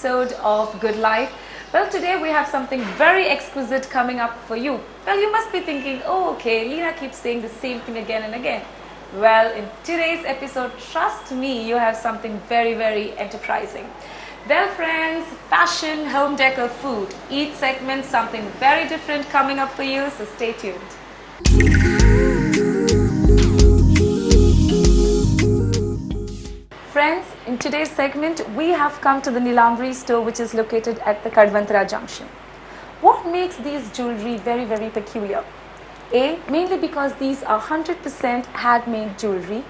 episode of Good Life. Well, today we have something very exquisite coming up for you. Well, you must be thinking, oh, okay, Leena keeps saying the same thing again and again. Well, in today's episode, trust me, you have something very, very enterprising. Well, friends, fashion, home decor, food. Each segment, something very different coming up for you, so stay tuned. Friends, in today's segment, we have come to the Nilamri store, which is located at the Kadvantara Junction. What makes these jewelry very, very peculiar? Mainly because these are 100% handmade jewelry,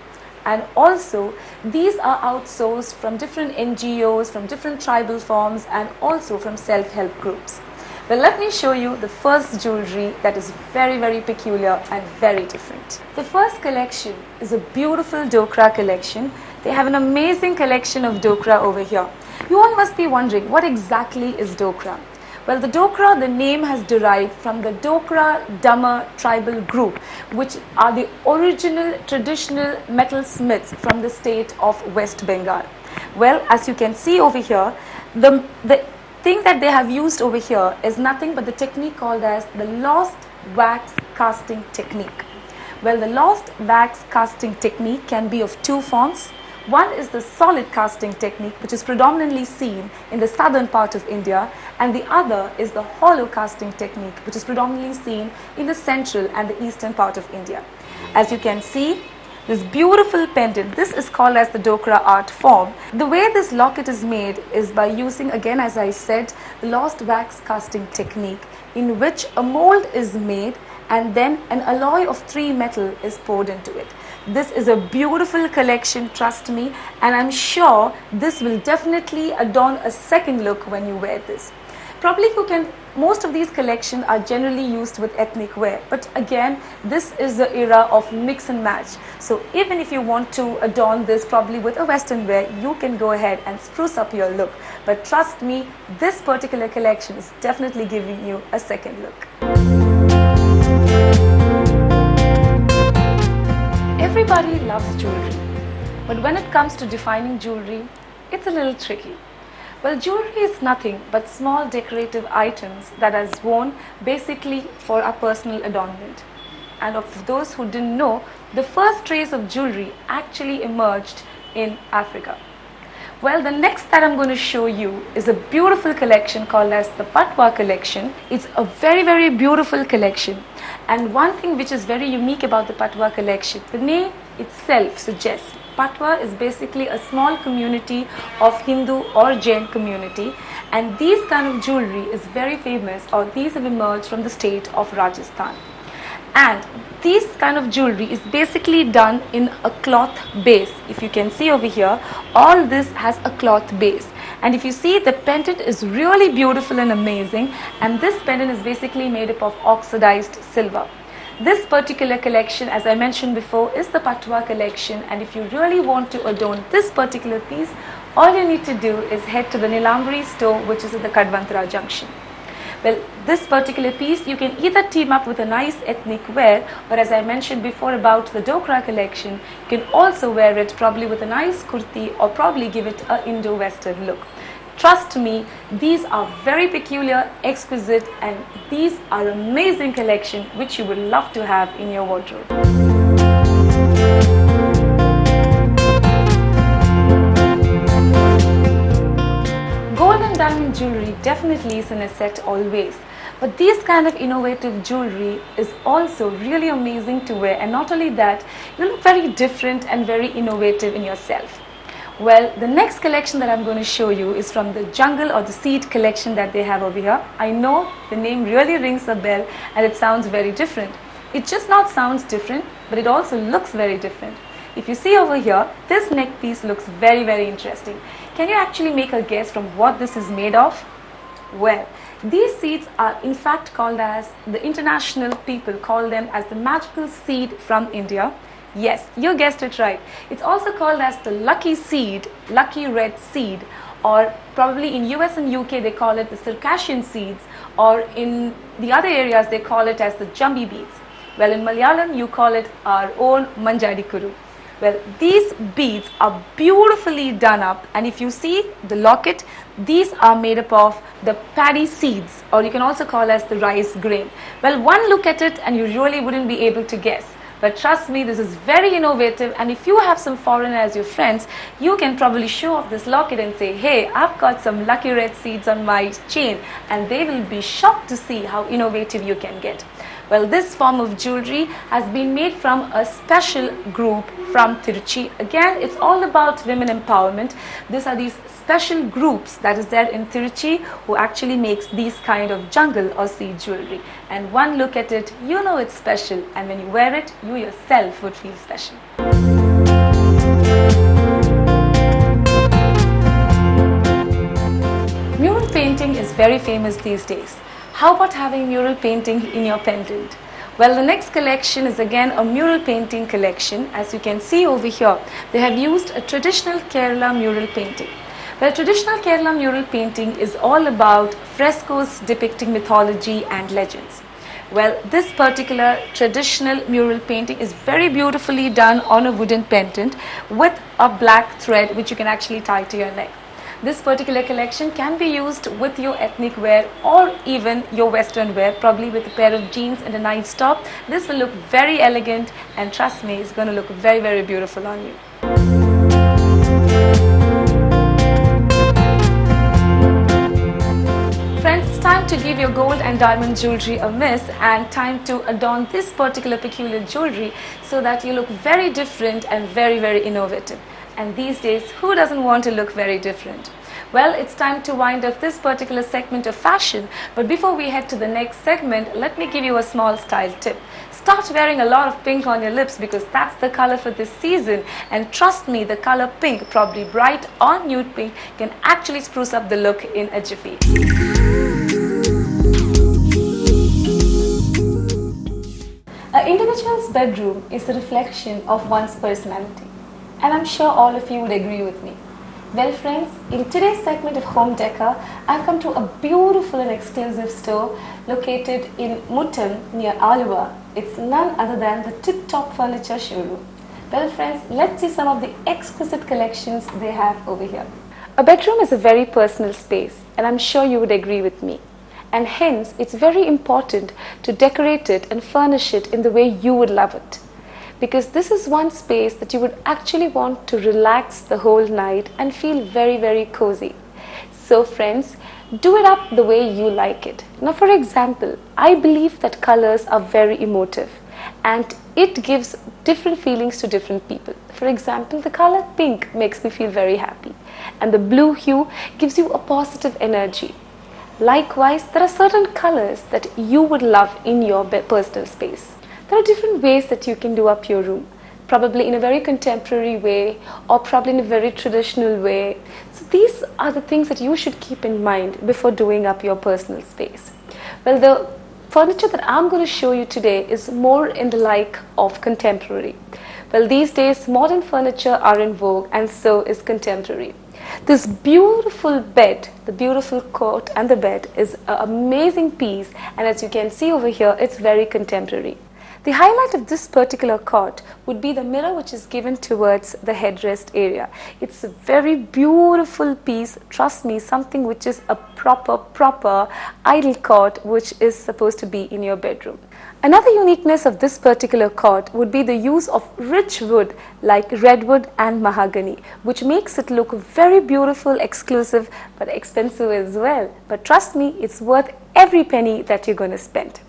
and also these are outsourced from different NGOs, from different tribal forms, and also from self-help groups. Well, let me show you the first jewelry that is very, very peculiar and very different. The first collection is a beautiful Dokra collection. They have an amazing collection of Dokra over here. You all must be wondering, what exactly is Dokra? Well, the Dokra, the name has derived from the Dokra Dama tribal group, which are the original traditional metalsmiths from the state of West Bengal. Well, as you can see over here, the thing that they have used over here is nothing but the technique called as the lost wax casting technique. Well, the lost wax casting technique can be of two forms. One is the solid casting technique, which is predominantly seen in the southern part of India, and the other is the hollow casting technique, which is predominantly seen in the central and the eastern part of India. As you can see, this beautiful pendant, this is called as the Dokra art form. The way this locket is made is by using, again as I said, the lost wax casting technique, in which a mold is made and then an alloy of 3 metal is poured into it. This is a beautiful collection, trust me, and I'm sure this will definitely adorn a second look when you wear this. Probably most of these collections are generally used with ethnic wear, but again, this is the era of mix and match. So even if you want to adorn this probably with a western wear, you can go ahead and spruce up your look. But trust me, this particular collection is definitely giving you a second look. Everybody loves jewelry, but when it comes to defining jewelry, it's a little tricky. Well, jewelry is nothing but small decorative items that are worn basically for our personal adornment. And of those who didn't know, the first trace of jewelry actually emerged in Africa. Well, the next that I'm going to show you is a beautiful collection called as the Patwa collection. It's a very, very beautiful collection. And one thing which is very unique about the Patwa collection, the name itself suggests Patwa is basically a small community of Hindu or Jain community, and these kind of jewelry is very famous, or these have emerged from the state of Rajasthan. And this kind of jewelry is basically done in a cloth base. If you can see over here, all this has a cloth base. And if you see, the pendant is really beautiful and amazing, and this pendant is basically made up of oxidized silver. This particular collection, as I mentioned before, is the Patwa collection, and if you really want to adorn this particular piece, all you need to do is head to the Nilamri store, which is at the Kadvantara Junction. Well, this particular piece, you can either team up with a nice ethnic wear, or as I mentioned before about the Dokra collection, you can also wear it probably with a nice kurti, or probably give it an Indo-Western look. Trust me, these are very peculiar, exquisite, and these are amazing collection which you would love to have in your wardrobe. Gold and diamond jewelry definitely is an asset always, but this kind of innovative jewelry is also really amazing to wear, and not only that, you look very different and very innovative in yourself. Well, the next collection that I'm going to show you is from the jungle or the seed collection that they have over here. I know the name really rings a bell and it sounds very different. It just not sounds different, but it also looks very different. If you see over here, this neck piece looks very, very interesting. Can you actually make a guess from what this is made of? Well, these seeds are in fact called as, the international people call them as the magical seed from India. Yes, you guessed it right. It's also called as the lucky seed, lucky red seed, or probably in US and UK they call it the Circassian seeds, or in the other areas they call it as the Jambi beads. Well, in Malayalam you call it our own Manjadi Kuru. Well, these beads are beautifully done up, and if you see the locket, these are made up of the paddy seeds, or you can also call as the rice grain. Well, one look at it and you really wouldn't be able to guess. But trust me, this is very innovative, and if you have some foreigner as your friends, you can probably show off this locket and say, hey, I've got some lucky red seeds on my chain, and they will be shocked to see how innovative you can get. Well, this form of jewelry has been made from a special group from Tiruchi. Again, it's all about women empowerment. These are these special groups that is there in Tiruchi who actually makes these kind of jungle or seed jewelry. And one look at it, you know it's special, and when you wear it, you yourself would feel special. Mural painting is very famous these days. How about having mural painting in your pendant? Well, the next collection is again a mural painting collection. As you can see over here, they have used a traditional Kerala mural painting. Well, traditional Kerala mural painting is all about frescoes depicting mythology and legends. Well, this particular traditional mural painting is very beautifully done on a wooden pendant with a black thread which you can actually tie to your neck. This particular collection can be used with your ethnic wear or even your western wear, probably with a pair of jeans and a nice top. This will look very elegant, and trust me, it's going to look very, very beautiful on you. Friends, it's time to give your gold and diamond jewelry a miss, and time to adorn this particular peculiar jewelry so that you look very different and very, very innovative. And these days, who doesn't want to look very different? Well, it's time to wind up this particular segment of fashion. But before we head to the next segment, let me give you a small style tip. Start wearing a lot of pink on your lips, because that's the color for this season. And trust me, the color pink, probably bright or nude pink, can actually spruce up the look in a jiffy. An individual's bedroom is a reflection of one's personality. And I'm sure all of you would agree with me. Well friends, in today's segment of Home Decor, I've come to a beautiful and exclusive store located in Muttam near Aluva. It's none other than the Tip Top Furniture showroom. Well friends, let's see some of the exquisite collections they have over here. A bedroom is a very personal space, and I'm sure you would agree with me. And hence, it's very important to decorate it and furnish it in the way you would love it. Because this is one space that you would actually want to relax the whole night and feel very, very cozy. So friends, do it up the way you like it. Now for example, I believe that colors are very emotive, and it gives different feelings to different people. For example, the color pink makes me feel very happy, and the blue hue gives you a positive energy. Likewise, there are certain colors that you would love in your personal space. There are different ways that you can do up your room, probably in a very contemporary way or probably in a very traditional way. So these are the things that you should keep in mind before doing up your personal space. Well, the furniture that I'm going to show you today is more in the like of contemporary. Well, these days modern furniture are in vogue, and so is contemporary. This beautiful bed, the beautiful cot and the bed, is an amazing piece, and as you can see over here, it's very contemporary. The highlight of this particular cot would be the mirror which is given towards the headrest area. It's a very beautiful piece, trust me, something which is a proper idle cot which is supposed to be in your bedroom. Another uniqueness of this particular cot would be the use of rich wood like redwood and mahogany, which makes it look very beautiful, exclusive, but expensive as well. But trust me, it's worth every penny that you're going to spend.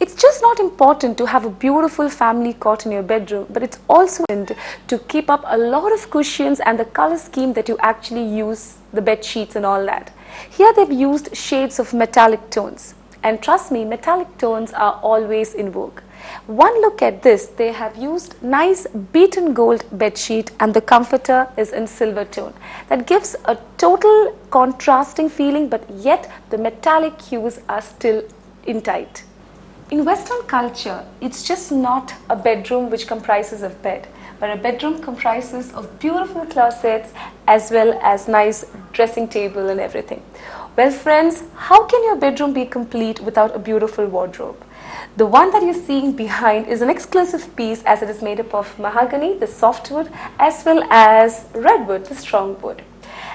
It's just not important to have a beautiful family cot in your bedroom, but it's also important to keep up a lot of cushions and the color scheme that you actually use, the bed sheets and all that. Here they've used shades of metallic tones. And trust me, metallic tones are always in vogue. One look at this, they have used nice beaten gold bed sheet, and the comforter is in silver tone. That gives a total contrasting feeling, but yet the metallic hues are still in tight. In Western culture, it's just not a bedroom which comprises of bed, but a bedroom comprises of beautiful closets as well as nice dressing table and everything. Well friends, how can your bedroom be complete without a beautiful wardrobe? The one that you're seeing behind is an exclusive piece as it is made up of mahogany, the softwood, as well as redwood, the strong wood.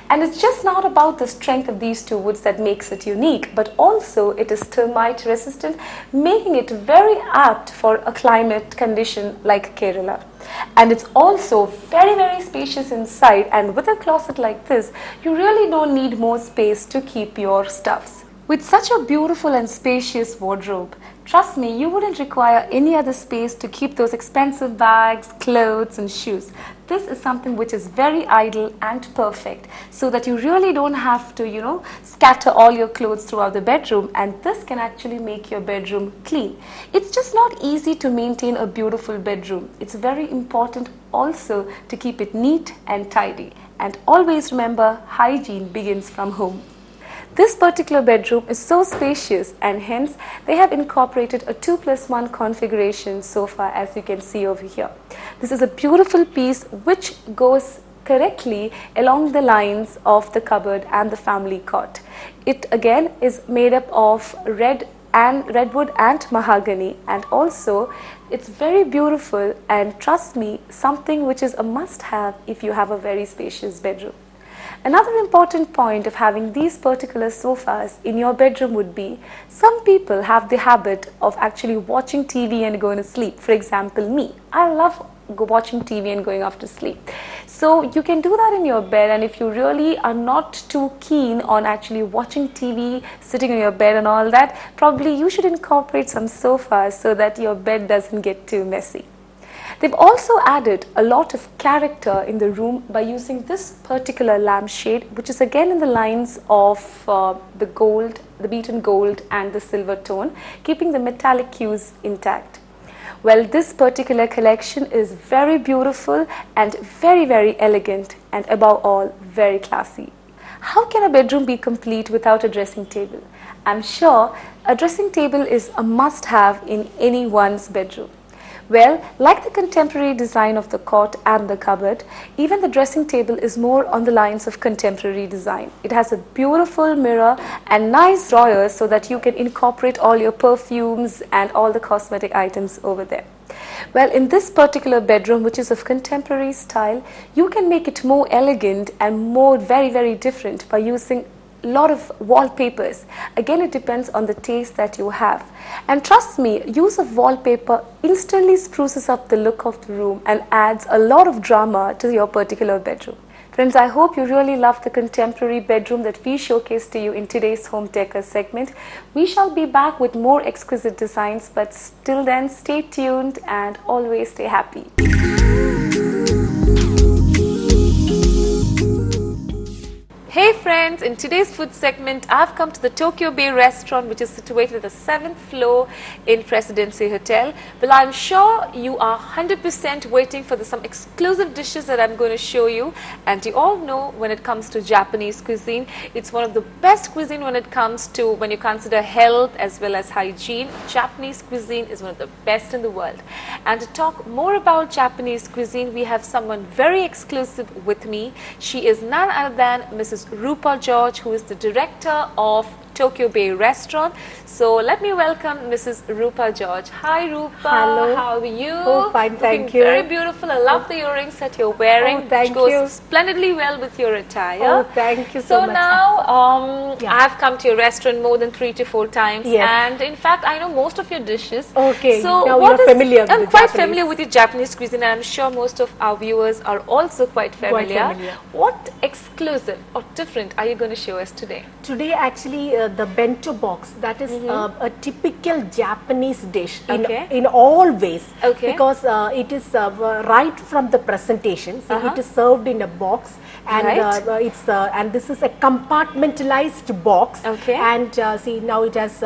And it's just not about the strength of these two woods that makes it unique, but also it is termite resistant, making it very apt for a climate condition like Kerala. And it's also very spacious inside, and with a closet like this, you really don't need more space to keep your stuffs. With such a beautiful and spacious wardrobe, trust me, you wouldn't require any other space to keep those expensive bags, clothes and shoes. This is something which is very ideal and perfect, so that you really don't have to, scatter all your clothes throughout the bedroom, and this can actually make your bedroom clean. It's just not easy to maintain a beautiful bedroom. It's very important also to keep it neat and tidy. And always remember, hygiene begins from home. This particular bedroom is so spacious, and hence they have incorporated a 2+1 configuration sofa, as you can see over here. This is a beautiful piece which goes correctly along the lines of the cupboard and the family cot. It again is made up of redwood and mahogany, and also it's very beautiful, and trust me, something which is a must-have if you have a very spacious bedroom. Another important point of having these particular sofas in your bedroom would be, some people have the habit of actually watching TV and going to sleep. For example, me. I love watching TV and going off to sleep. So you can do that in your bed, and if you really are not too keen on actually watching TV, sitting on your bed and all that, probably you should incorporate some sofas so that your bed doesn't get too messy. They've also added a lot of character in the room by using this particular lampshade, which is again in the lines of the gold, the beaten gold and the silver tone, keeping the metallic hues intact. Well, this particular collection is very beautiful and very elegant, and above all, very classy. How can a bedroom be complete without a dressing table? I'm sure a dressing table is a must-have in anyone's bedroom. Well, like the contemporary design of the cot and the cupboard, even the dressing table is more on the lines of contemporary design. It has a beautiful mirror and nice drawers so that you can incorporate all your perfumes and all the cosmetic items over there. Well, in this particular bedroom, which is of contemporary style, you can make it more elegant and more very different by using lot of wallpapers. Again, it depends on the taste that you have, and trust me, use of wallpaper instantly spruces up the look of the room and adds a lot of drama to your particular bedroom. Friends, I hope you really love the contemporary bedroom that we showcased to you in today's home decor segment. We shall be back with more exquisite designs, but till then, stay tuned and always stay happy. Hey friends, in today's food segment, I've come to the Tokyo Bay restaurant, which is situated at the 7th floor in Presidency Hotel. Well, I'm sure you are 100% waiting for some exclusive dishes that I'm going to show you. And you all know, when it comes to Japanese cuisine, it's one of the best cuisine when it comes to when you consider health as well as hygiene. Japanese cuisine is one of the best in the world. And to talk more about Japanese cuisine, we have someone very exclusive with me. She is none other than Mrs. Rupa George, who is the director of Tokyo Bay restaurant. So let me welcome Mrs. Rupa George. Hi Rupa. Hello. How are you? Oh, fine, thank you. Very beautiful. I love the earrings that you're wearing. Oh, thank which you. goes splendidly well with your attire. Oh, thank you so much. So now, I have come to your restaurant more than 3 to 4 times, Yes. and in fact, I know most of your dishes. Okay, So now what you're is- familiar with I'm the quite Japanese. familiar with the Japanese cuisine, and I'm sure most of our viewers are also quite familiar. familiar. What exclusive or different are you going to show us today? Today, actually, the bento box, that is a typical Japanese dish Okay. in all ways. Okay. Because it is right from the presentation. So it is served in a box, and Right. and this is a compartmentalized box. Okay. And see, now it has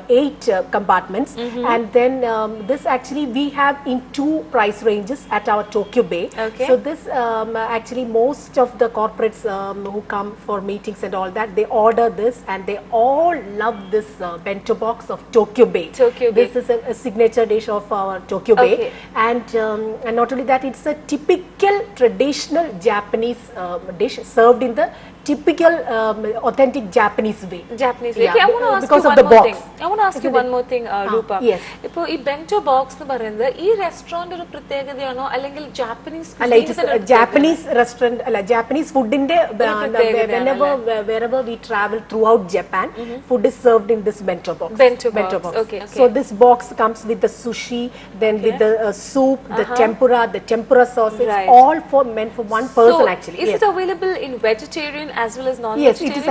8 compartments, and then this actually we have in 2 price ranges at our Tokyo Bay. Okay. So this actually most of the corporates who come for meetings and all that, they order this, and they all love this bento box of Tokyo Bay. Tokyo Bay. This is a signature dish of our Tokyo Bay. Okay. And not only that, it's a typical traditional Japanese dish served in the typical authentic Japanese way. Japanese way. Yeah, Okay, I want to ask because you of one the more box. thing. I want to ask you one more thing, Rupa. Yes. ഇപ്പോൾ ഈ Bento box എന്ന് പറയുന്നത് ഈ restaurant ഒരു പ്രത്യേകതയാണോ അല്ലെങ്കിൽ Japanese Like it is a Japanese restaurant, Japanese food in the wherever we travel throughout Japan, food is served in this bento box. Bento box. Okay. So this box comes with the sushi, then with the soup, the tempura sauce. It's all meant for one person actually. Is it available in vegetarian as well as non-vegetarian? Yes, it is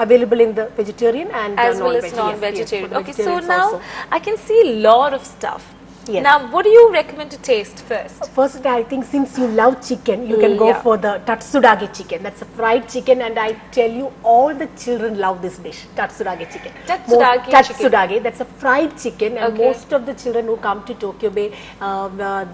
available in the vegetarian and as well as non-vegetarian. Okay, so now I can see a lot of stuff. Yes. Now, what do you recommend to taste first? First, I think since you love chicken, you can go for the tatsudage chicken. That's a fried chicken, and I tell you, all the children love this dish, tatsudage chicken. Tatsudage, that's a fried chicken, and most of the children who come to Tokyo Bay,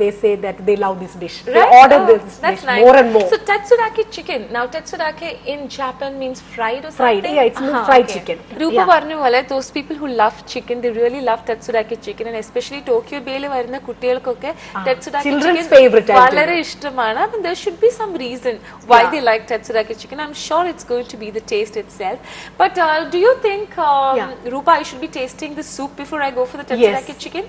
they say that they love this dish. Right? They order this dish nice. more and more. So, tatsudage chicken. Now, tatsudage in Japan means fried or something? Fried, yeah, it's fried chicken. Rupa Varnu wale, those people who love chicken, they really love tatsudage chicken, and especially Tokyo Bay വരുന്ന കുട്ടികൾക്കൊക്കെ tatsudake chicken വളരെ ഇഷ്ടമാണ്. I mean, there should be some reason why they like tatsudake chicken. I'm sure it's going to be the taste itself. But do you think, Rupa, I should be tasting the soup before I go for the tatsudake chicken?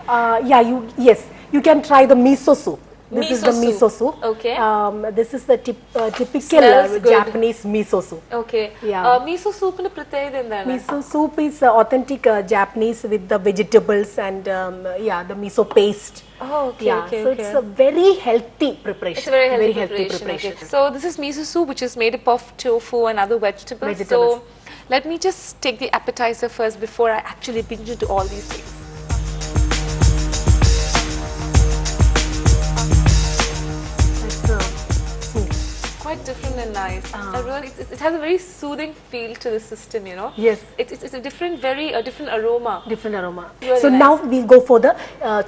Yes, you can try the miso soup. This is the miso soup. Okay. This is the typical Japanese miso soup. Okay. Miso soup in pratyekatha endana? Miso soup is authentic Japanese with the vegetables and the miso paste. Oh, okay. So it's a very healthy preparation. It's a very healthy preparation. Okay. So this is miso soup, which is made up of tofu and other vegetables. So let me just take the appetizer first before I actually binge into all these things. Quite different and nice. It has a very soothing feel to the system, you know. Yes. It's a different aroma. Different aroma. Really so nice. now we'll go for the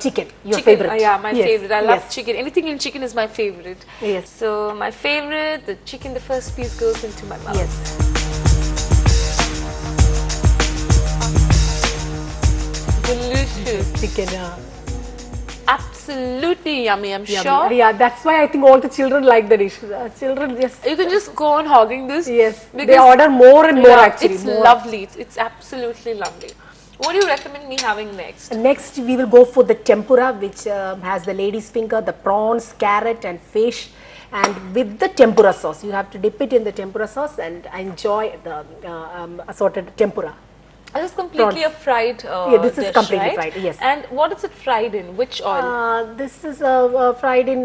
chicken. Your favorite. Yeah, my favorite. I love chicken. Anything in chicken is my favorite. Yes. So my favorite, the chicken, the first piece goes into my mouth. Yes. Delicious. Chicken. Absolutely yummy, I'm sure. Yeah, that's why I think all the children like the dish. Children just... You can just go on hogging this. Yes, they order more and more actually. It's lovely. It's absolutely lovely. What do you recommend me having next? Next, we will go for the tempura, which has the lady's finger, the prawns, carrot and fish. And with the tempura sauce, you have to dip it in the tempura sauce and enjoy the assorted tempura. This is completely a fried this is dish, completely right? fried, yes. And what is it fried in? Which oil? This is fried in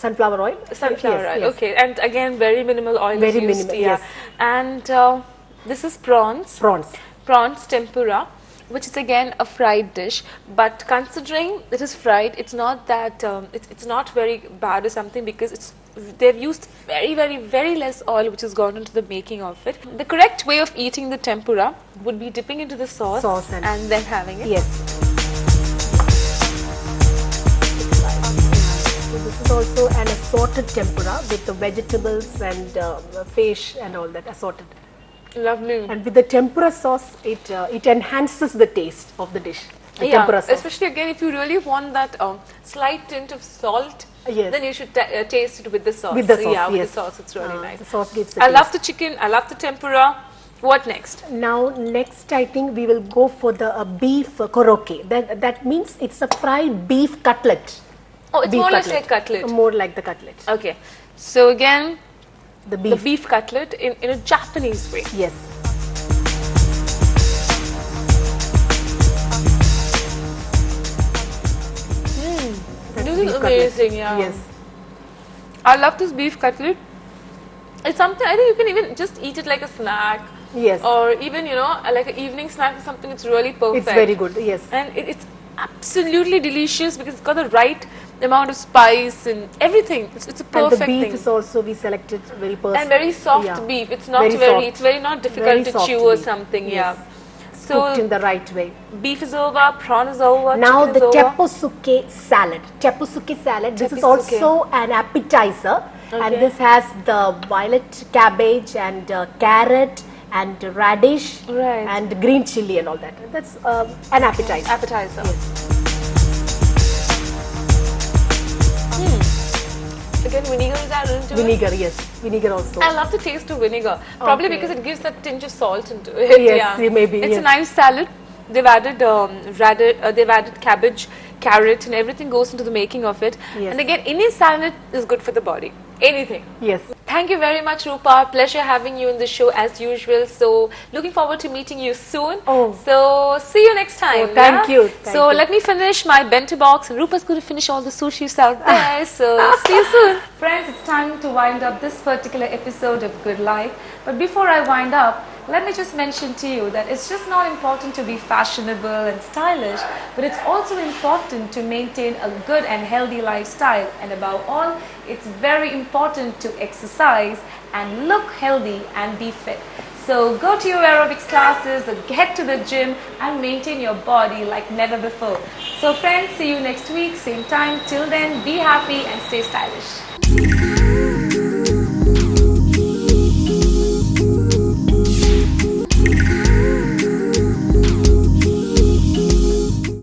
sunflower oil. Sunflower oil, yes. Okay. And again, very minimal oil very is used. Minimal, yeah. yes. And this is prawns. Prawns tempura, which is again a fried dish. But considering it is fried, it's not that it's not very bad or something, because they've used very less oil which has gone into the making of it. The correct way of eating the tempura would be dipping into the sauce and then having it. Yes. So this is also an assorted tempura with the vegetables and fish and all that assorted. Lovely. And with the tempura sauce, it enhances the taste of the dish. The tempura sauce. Especially again, if you really want that slight tint of salt, then you should taste it with the sauce. With the sauce, with the sauce, it's really nice. The sauce gives the I taste. love the chicken. I love the tempura. What next? Now, next I think we will go for the beef korokke. That means it's a fried beef cutlet. Oh, it's more like cutlet. More like the cutlet. Okay. So again, the beef cutlet in a Japanese way. Yes. This is amazing, yeah. Yes. I love this beef cutlet. It's something, I think you can even just eat it like a snack. Yes. Or even, you know, like an evening snack or something. It's really perfect. It's very good, yes. And it's absolutely delicious because it's got the right amount of spice and everything. It's a perfect thing. And the beef is also, we selected very perfect. And very soft beef. It's not it's very not difficult to chew or something, yes. So cooked in the right way. Beef is over, prawn is over, now chicken the is over. tepposuke salad. This is also an appetizer. Okay. And this has the violet cabbage and carrot and radish and green chili and all that. That's an appetizer. Yes. Again, vinegar is added into Vinegar, yes. Vinegar also. I love the taste of vinegar. Probably Okay. because it gives that tinge of salt into it. Yes, maybe, It's yes. a nice salad. They've added they've added cabbage, carrot, and everything goes into the making of it. Yes. And again, any salad is good for the body. Anything. Yes. Thank you very much, Rupa. Pleasure having you in the show as usual. So, looking forward to meeting you soon. Oh. So, see you next time. Oh, thank you. Thank So, you. let me finish my bento box, and Rupa's going to finish all the sushis out there. So, see you soon. Friends, it's time to wind up this particular episode of Good Life. But before I wind up, let me just mention to you that it's just not important to be fashionable and stylish, but it's also important to maintain a good and healthy lifestyle. And above all, it's very important to exercise and look healthy and be fit. So go to your aerobics classes, get to the gym and maintain your body like never before. So friends, see you next week, same time. Till then, be happy and stay stylish.